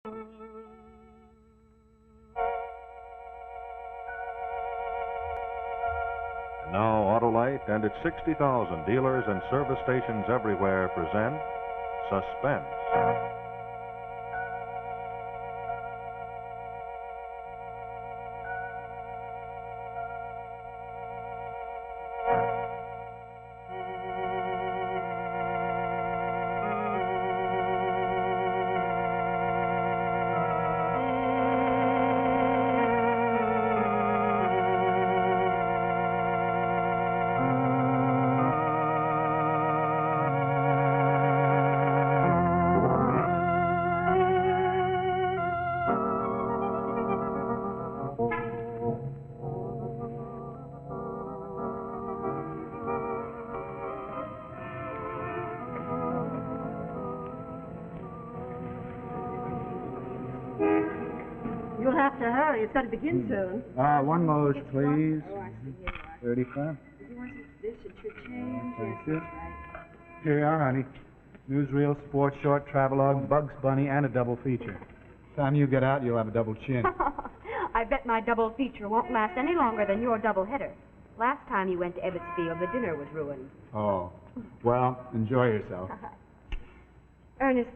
And now Auto-Lite and its 60,000 dealers and service stations everywhere present Suspense. You'll have to hurry. It's got to begin soon. One Lowe's, please. Oh, I see. Here you are. 35. If you want this, it should change. Thank Yes, you. that's right. Here you are, honey. Newsreel, sports short, travelogue, Bugs Bunny, and a double feature. Time you get out, you'll have a double chin. I bet my double feature won't last any longer than your double header. Last time you went to Ebbetsfield, the dinner was ruined. Oh. Well, enjoy yourself. Ernest,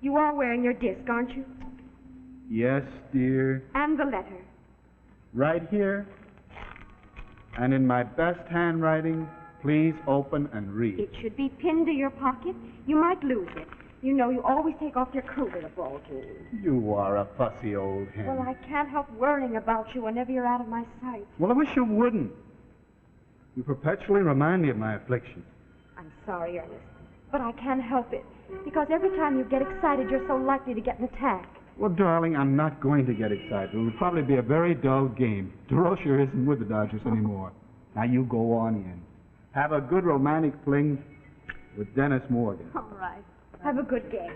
you are wearing your disc, aren't you? Yes, dear. And the letter. Right here. And in my best handwriting, please open and read. It should be pinned to your pocket. You might lose it. You know you always take off your coat at a ball game. You are a fussy old hen. Well, I can't help worrying about you whenever you're out of my sight. Well, I wish you wouldn't. You perpetually remind me of my affliction. I'm sorry, Ernest, but I can't help it. Because every time you get excited, you're so likely to get an attack. Well, darling, I'm not going to get excited. It'll probably be a very dull game. DeRocher isn't with the Dodgers anymore. Now you go on in. Have a good romantic fling with Dennis Morgan. All right. Have a good game.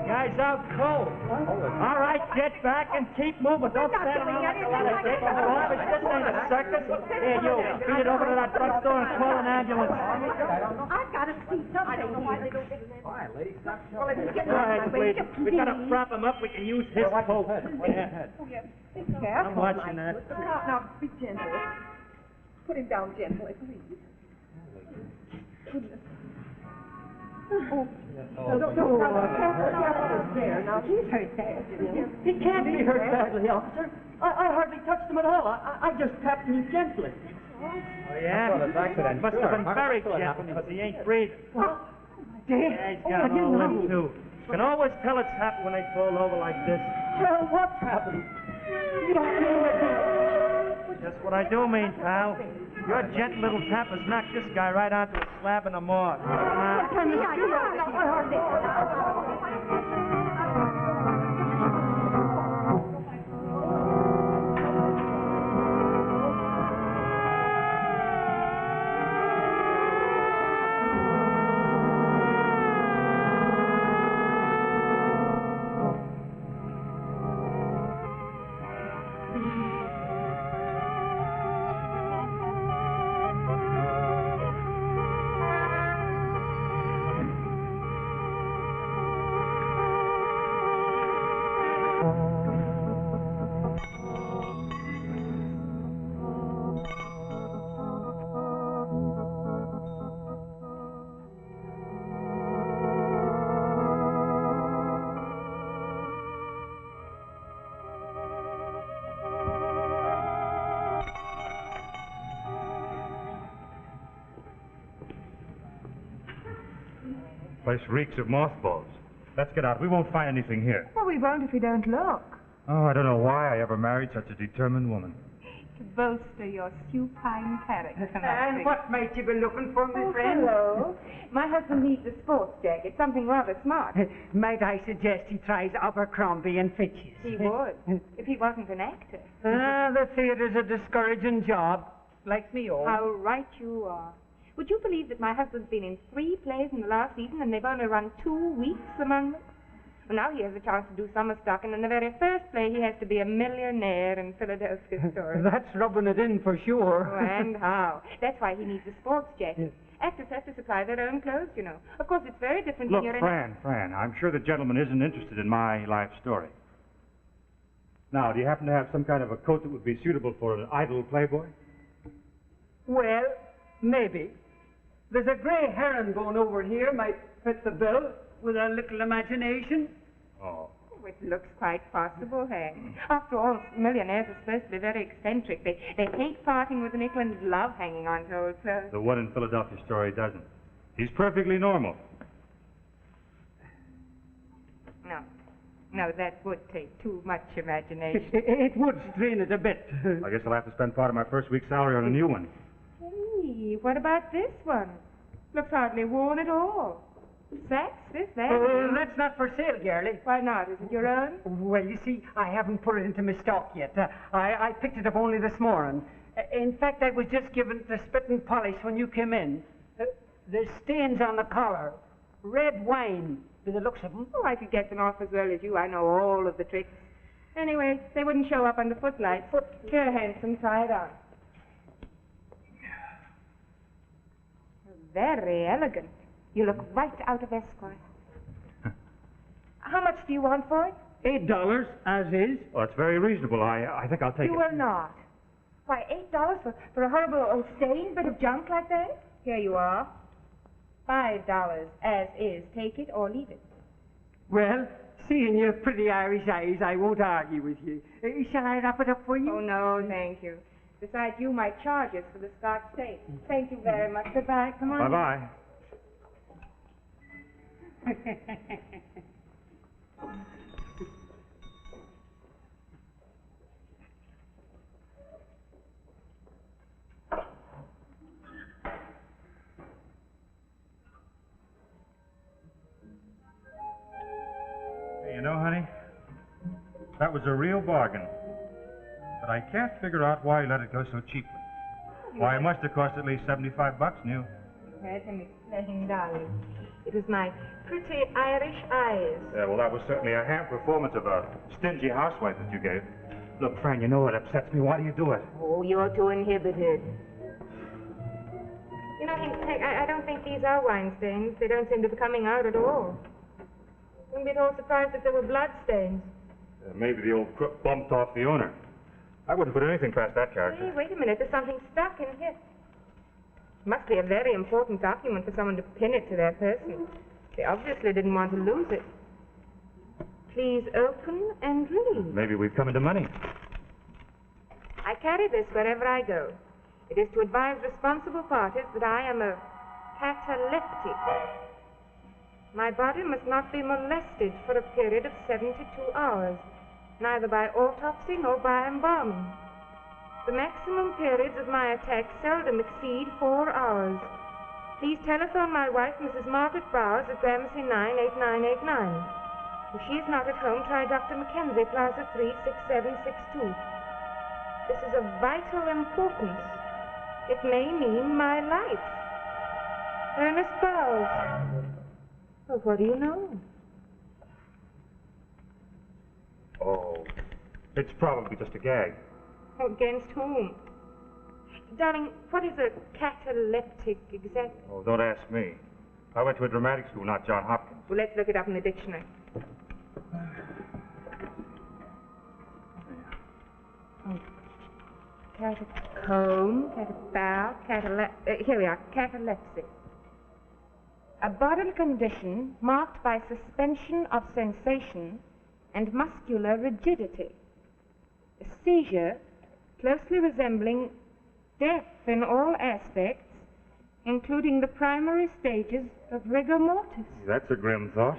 Guy's out cold. All right, get back and keep moving. Don't stand around like a lot of dicks. This ain't a circus. Here, you. Beat it over to that drugstore and call an ambulance. I've got to see something. I don't know why they don't get it. All right, lady, stop shouting. All right, please. We got to prop him up. We can use his coat. Yeah. Oh, yeah. Be careful. I'm watching that. Now, be gentle. Put him down gently, please. Goodness. Oh. Don't there. Now, he's hurt bad, you know. He can't be hurt badly, officer. I hardly touched him at all. I just tapped him gently. Oh, yeah? Must have been very gentle because he ain't breathing. Well, dear. Yeah, he's got all limp, too. You can always tell it's happened when they fall over like this. Well, what's happened? You don't mean it. Just what I do mean, pal. Your gentle little tap has knocked this guy right onto a slab in the morgue. Place reeks of mothballs. Let's get out. We won't find anything here. Well, we won't if we don't look. Oh, I don't know why I ever married such a determined woman. To bolster your supine character. And what might you be looking for, my friend? Hello. My husband needs a sports jacket, something rather smart. Might I suggest he tries Abercrombie and Fitch's? He would, if he wasn't an actor. The theater's a discouraging job, like me own. How right you are. Would you believe that my husband's been in 3 plays in the last season and they've only run 2 weeks among them? Well, now he has a chance to do summer stock, and in the very first play he has to be a millionaire in Philadelphia story. That's rubbing it in for sure. Oh, and how? That's why he needs a sports jacket. Actors have to supply their own clothes, you know. Of course, it's very different Look, when you're Fran, I'm sure the gentleman isn't interested in my life story. Now, do you happen to have some kind of a coat that would be suitable for an idle playboy? Well, maybe. There's a gray heron going over here, might fit the bill with a little imagination. Oh. Oh, it looks quite possible, Hank. After all, millionaires are supposed to be very eccentric. They hate parting with a nickel and love hanging on to old clothes. The one in Philadelphia story doesn't. He's perfectly normal. No, that would take too much imagination. It would strain it a bit. I guess I'll have to spend part of my first week's salary on a new one. Hey, what about this one? Looks hardly worn at all. That's that. That's not for sale, girlie. Why not? Is it your own? Well, you see, I haven't put it into my stock yet. I picked it up only this morning. In fact, I was just given it the spit and polish when you came in. There's stains on the collar. Red wine, by the looks of them. Oh, I could get them off as well as you. I know all of the tricks. Anyway, they wouldn't show up under footlights. Here, handsome, try it on. Very elegant. You look right out of Esquire. How much do you want for it? $8, as is. Oh, it's very reasonable. I think I'll take You it. will not. Why, $8 for a horrible old stained bit of junk like that? Here you are. $5, as is. Take it or leave it. Well, seeing your pretty Irish eyes, I won't argue with you. Shall I wrap it up for you? Oh, no, thank you. Besides, you might charge us for the Scotch tape. Thank you very much. Goodbye. Come on. Bye-bye. Hey, you know, honey, that was a real bargain. But I can't figure out why you let it go so cheaply. Why, it must have cost at least $75 new. Yes, and it's pleasant, darling. It was my pretty Irish eyes. Yeah, well, that was certainly a ham performance of a stingy housewife that you gave. Look, Fran, you know it upsets me. Why do you do it? Oh, you're too inhibited. You know, Hank, I don't think these are wine stains. They don't seem to be coming out at all. Wouldn't be at all surprised if they were blood stains. Maybe the old crook bumped off the owner. I wouldn't put anything past that character. Hey, wait a minute. There's something stuck in here. Must be a very important document for someone to pin it to their person. They obviously didn't want to lose it. Please open and read. Maybe we've come into money. I carry this wherever I go. It is to advise responsible parties that I am a cataleptic. My body must not be molested for a period of 72 hours, neither by autopsy nor by embalming. The maximum periods of my attack seldom exceed 4 hours. Please telephone my wife, Mrs. Margaret Bowers, at Gramercy 98989. If she is not at home, try Dr. Mackenzie, Plaza 36762. This is of vital importance. It may mean my life. Ernest Bowers. Oh, what do you know? Oh, it's probably just a gag. Against whom? Darling, what is a cataleptic exactly? Oh, don't ask me. I went to a dramatic school, not John Hopkins. Well, let's look it up in the dictionary. Catacomb, here we are, catalepsy. A bodily condition marked by suspension of sensation and muscular rigidity. A seizure closely resembling death in all aspects, including the primary stages of rigor mortis. That's a grim thought.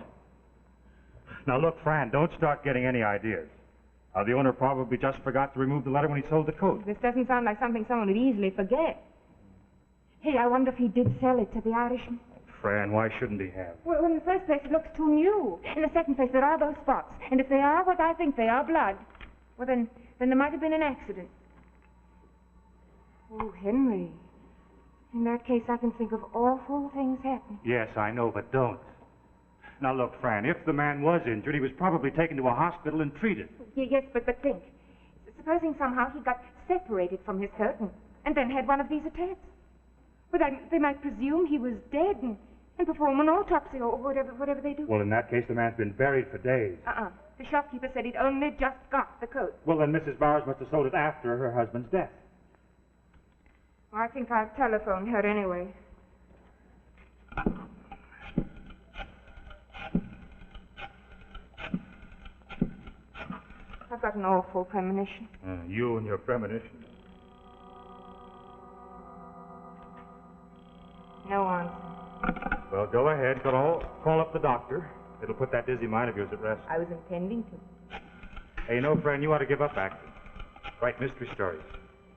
Now, look, Fran, don't start getting any ideas. The owner probably just forgot to remove the letter when he sold the coat. This doesn't sound like something someone would easily forget. Hey, I wonder if he did sell it to the Irishman. Fran, why shouldn't he have? Well, in the first place, it looks too new. In the second place, there are those spots. And if they are what I think they are, blood, well, then there might have been an accident. Oh, Henry. In that case, I can think of awful things happening. Yes, I know, but don't. Now, look, Fran, if the man was injured, he was probably taken to a hospital and treated. Yes, but think. Supposing somehow he got separated from his coat and then had one of these attacks. Well, they might presume he was dead and perform an autopsy or whatever they do. Well, in that case, the man's been buried for days. The shopkeeper said he'd only just got the coat. Well, then Mrs. Bowers must have sold it after her husband's death. Well, I think I'll telephone her anyway. I've got an awful premonition. You and your premonition. No answer. Well, go ahead. Call up the doctor. It'll put that dizzy mind of yours at rest. I was intending to. Hey, you know, friend, you ought to give up acting. Write mystery stories.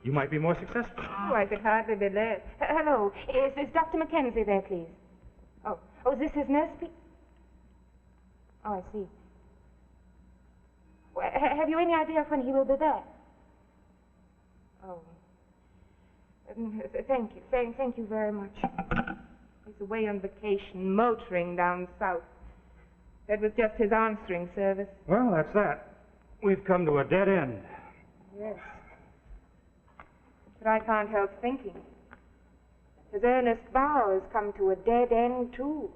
You might be more successful. Oh, I could hardly be late. Hello. Is Dr. Mackenzie there, please? Oh, is this his nurse? Oh, I see. Well, have you any idea when he will be back? Oh. Thank you. Thank you very much. He's away on vacation, motoring down south. That was just his answering service. Well, that's that. We've come to a dead end. Yes. But I can't help thinking. Has Ernest Bowers come to a dead end, too?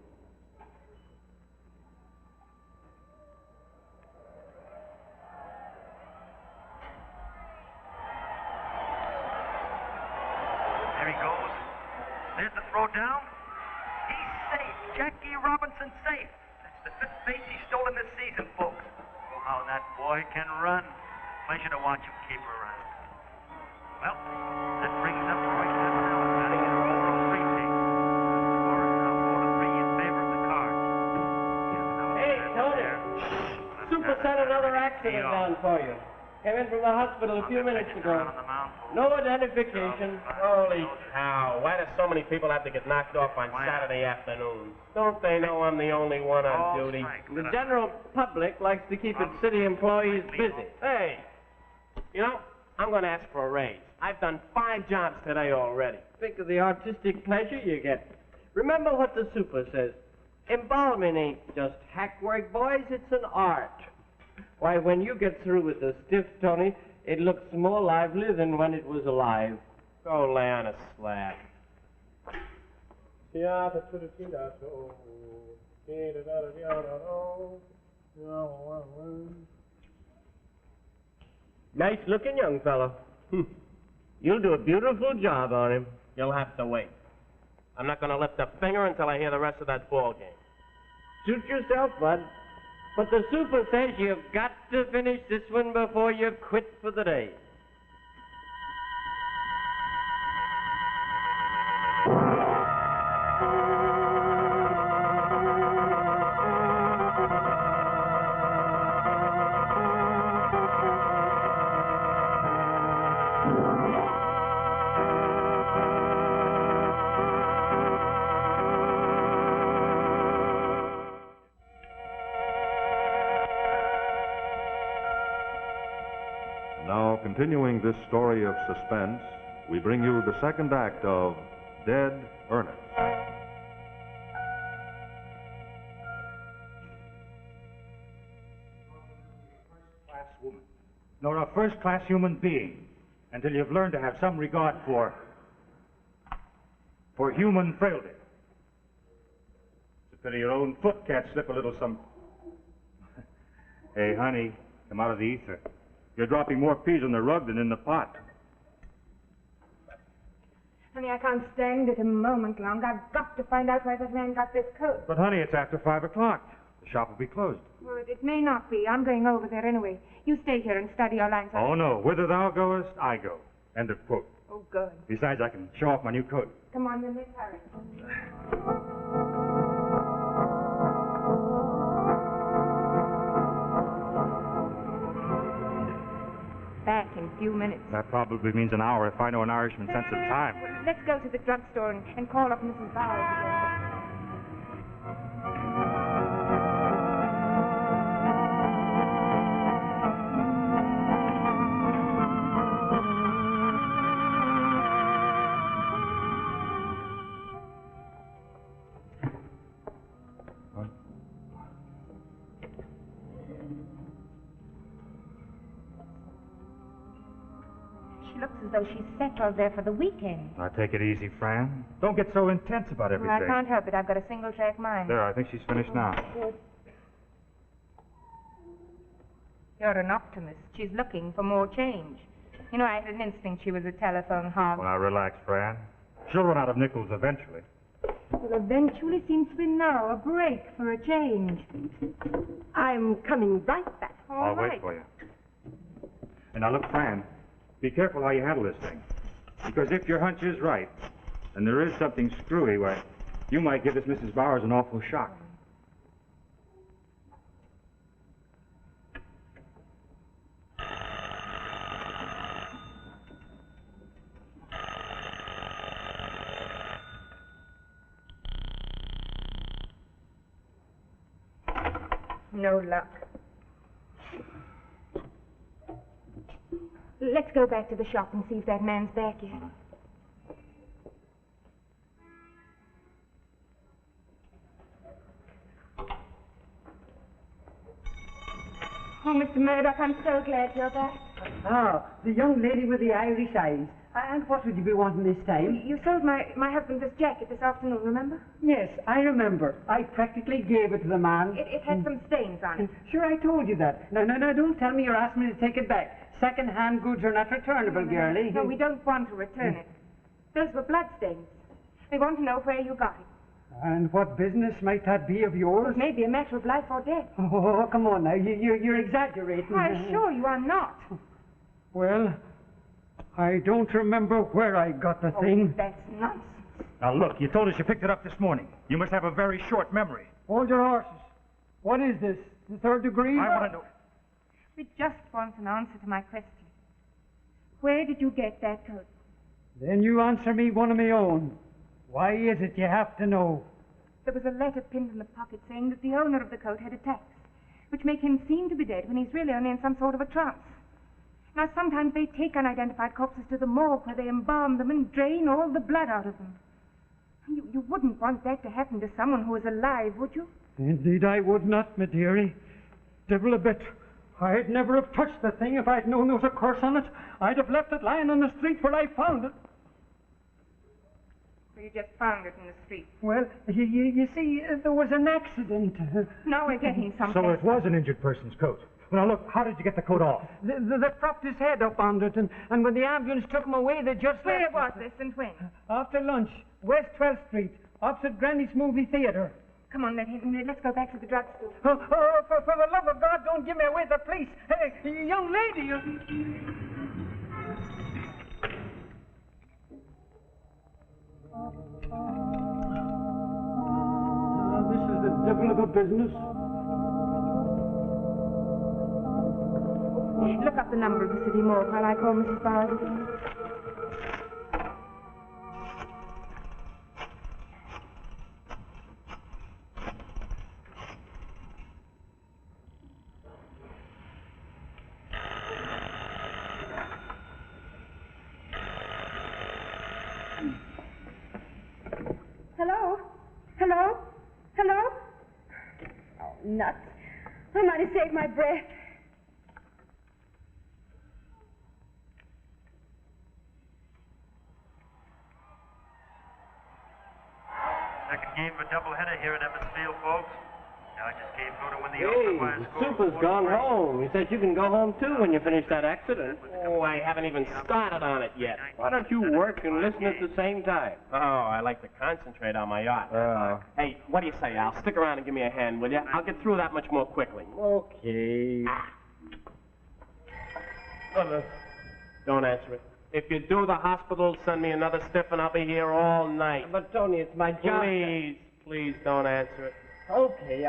There he goes. There's the throw down. He's safe. Jackie Robinson safe. That's the fifth base he's stolen this season, folks. Oh, how that boy can run. Pleasure to watch him keep her around. Well, that brings up Roy Cavanella batting in a overall free take. Score is now 4-3 in favor of the Cards. Hey, Tony. Super sent another accident down for you. Came in from the hospital a few minutes ago. No identification. Holy cow. Why do so many people have to get knocked off on Saturday afternoons? Don't they know I'm the only one on duty? The general public likes to keep its city employees busy. Hey, you know, I'm going to ask for a raise. I've done 5 jobs today already. Think of the artistic pleasure you get. Remember what the super says. Embalming ain't just hack work, boys. It's an art. Why, when you get through with the stiff, Tony, it looks more lively than when it was alive. Go lay on a slab. Nice looking young fellow. You'll do a beautiful job on him. You'll have to wait. I'm not going to lift a finger until I hear the rest of that ball game. Suit yourself, bud. But the super says you've got to finish this one before you quit for the day. Now, continuing this story of suspense, we bring you the second act of Dead Ernest. First-class woman. Nor a first-class human being until you've learned to have some regard for human frailty. It's a pity your own foot can't slip a little some... Hey, honey, come out of the ether. You're dropping more peas on the rug than in the pot. Honey, I can't stand it a moment longer. I've got to find out where this man got this coat. But, honey, it's after 5 o'clock. The shop will be closed. Well, it may not be. I'm going over there anyway. You stay here and study your lines. Oh, no. Whither thou goest, I go. End of quote. Oh, good. Besides, I can show off my new coat. Come on, then, let's hurry. few minutes. That probably means an hour if I know an Irishman's sense of time. Well, let's go to the drugstore and call up Mrs. Bowers again. Looks as though she's settled there for the weekend. Now, take it easy, Fran. Don't get so intense about everything. Well, I can't help it. I've got a single-track mind. There, I think she's finished now. Good. You're an optimist. She's looking for more change. You know, I had an instinct she was a telephone hog. Well, now, relax, Fran. She'll run out of nickels eventually. Well, eventually seems to be now a break for a change. I'm coming right back. I'll wait for you. And now, look, Fran. Be careful how you handle this thing. Because if your hunch is right, and there is something screwy, why, you might give this Mrs. Bowers an awful shock. No luck. Let's go back to the shop and see if that man's back yet. Oh, Mr. Murdoch, I'm so glad you're back. Ah, the young lady with the Irish eyes. And what would you be wanting this time? You sold my husband this jacket this afternoon, remember? Yes, I remember. I practically gave it to the man. It had some stains on it. Sure, I told you that. No, don't tell me you're asking me to take it back. Second-hand goods are not returnable, girlie. No, we don't want to return it. Those were bloodstains. We want to know where you got it. And what business might that be of yours? It may be a matter of life or death. Oh, come on now. You're exaggerating. I assure you I'm not. Well, I don't remember where I got the thing. That's nonsense. Now, look, you told us you picked it up this morning. You must have a very short memory. Hold your horses. What is this? The third degree? I want to know. We just want an answer to my question. Where did you get that coat? Then you answer me one of my own. Why is it you have to know? There was a letter pinned in the pocket saying that the owner of the coat had attacks, which make him seem to be dead when he's really only in some sort of a trance. Now, sometimes they take unidentified corpses to the morgue where they embalm them and drain all the blood out of them. You wouldn't want that to happen to someone who is alive, would you? Indeed I would not, my dearie. Devil a bit. I'd never have touched the thing if I'd known there was a curse on it. I'd have left it lying on the street where I found it. So you just found it in the street? Well, you see, there was an accident. Now we're getting something. So it was an injured person's coat. Well, now, look, how did you get the coat off? They propped his head up under it, and when the ambulance took him away, they just... Where was this and when? After lunch, West 12th Street, opposite Granny's Movie Theater. Come on, let's go back to the drugstore. Oh, for the love of God, don't give me away to the police. Hey, young lady, you... This is the devil of a business. Look up the number of the city morgue while I call Mrs. Bowers again. Hello? Hello? Hello? Oh, nuts. I might have saved my breath. Second game of a doubleheader here at Eversfield, folks. Now I just came through to win the Hey, Ultra Super's gone home. He said you can go home, too, when you finish that accident. Oh, I haven't even started on it yet. Why don't you work and listen at the same time? Oh, I like to concentrate on my yacht. Hey, what do you say, Al? Stick around and give me a hand, will you? I'll get through that much more quickly. Okay. Don't answer it. If you do the hospital, send me another stiff and I'll be here all night. But, Tony, it's my job. Please don't answer it. Okay,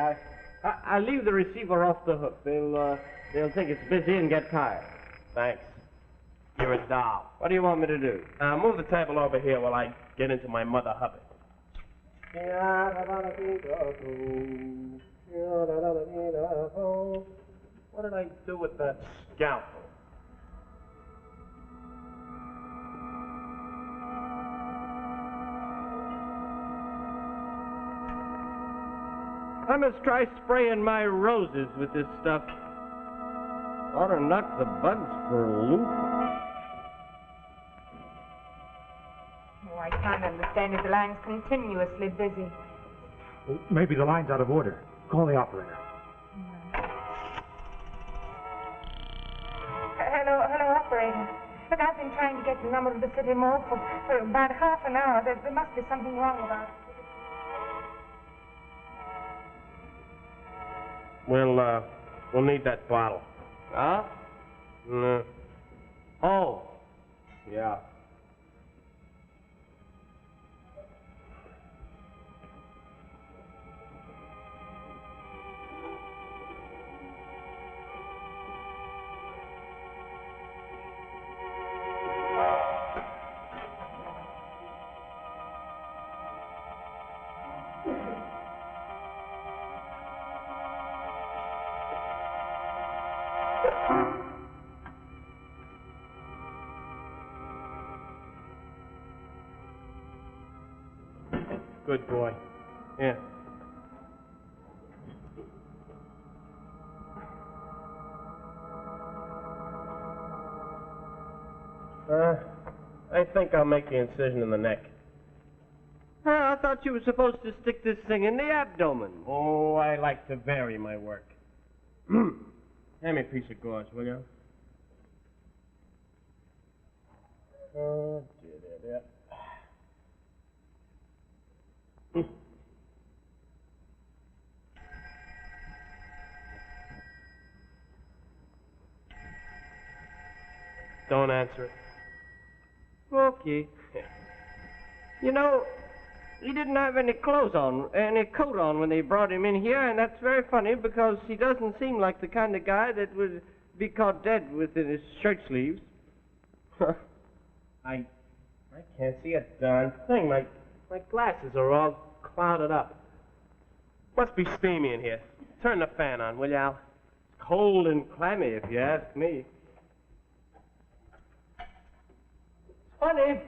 I'll leave the receiver off the hook. They'll think it's busy and get tired. Thanks. You're a doll. What do you want me to do? Move the table over here while I get into my mother hubbard. What did I do with that scalpel? I must try spraying my roses with this stuff. Ought to knock the bugs for a loop. Oh, I can't understand it. The line's continuously busy. Well, maybe the line's out of order. Call the operator. Hello, operator. Look, I've been trying to get the number of the city morgue for about half an hour. There must be something wrong about it. We'll need that bottle. Huh? Oh. Yeah. Good boy. Here. I think I'll make the incision in the neck. I thought you were supposed to stick this thing in the abdomen. Oh, I like to vary my work. Hand me a piece of gauze, will you? Dear. Don't answer it. Okay. You know, he didn't have any coat on when they brought him in here, and that's very funny because he doesn't seem like the kind of guy that would be caught dead within his shirt sleeves. I can't see a darn thing. My glasses are all clouded up. Must be steamy in here. Turn the fan on, will you, Al? It's cold and clammy, if you ask me. Funny,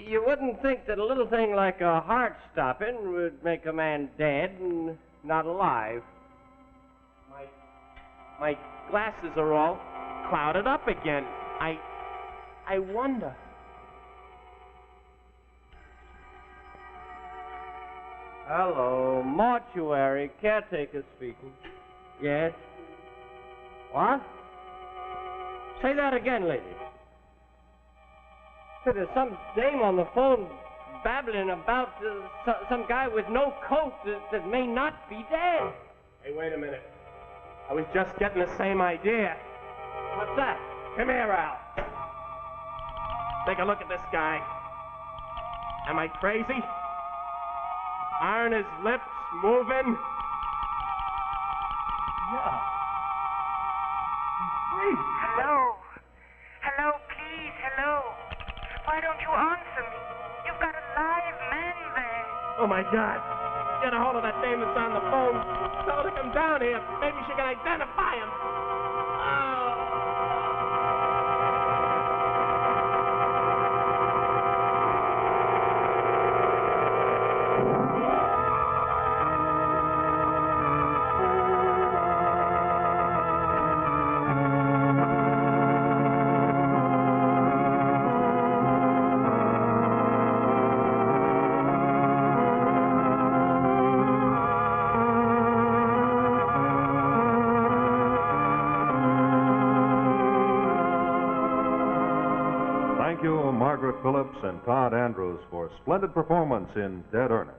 you wouldn't think that a little thing like a heart stopping would make a man dead and not alive. My glasses are all clouded up again. I wonder. Hello, mortuary caretaker speaking. Yes? What? Say that again, lady. Hey, there's some dame on the phone babbling about some guy with no coat that may not be dead. Hey, wait a minute. I was just getting the same idea. What's that? Come here, Al. Take a look at this guy. Am I crazy? Aren't his lips moving? Yeah. Hello? Hello, please, hello. Why don't you answer me? You've got a live man there. Oh, my God. Get a hold of that dame that's on the phone. Tell her to come down here. Maybe she can identify him. Thank you, Margaret Phillips and Todd Andrews, for splendid performance in Dead Ernest.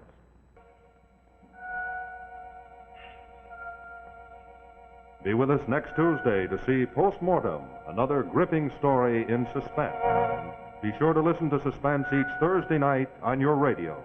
Be with us next Tuesday to see Postmortem, another gripping story in suspense. Be sure to listen to Suspense each Thursday night on your radio.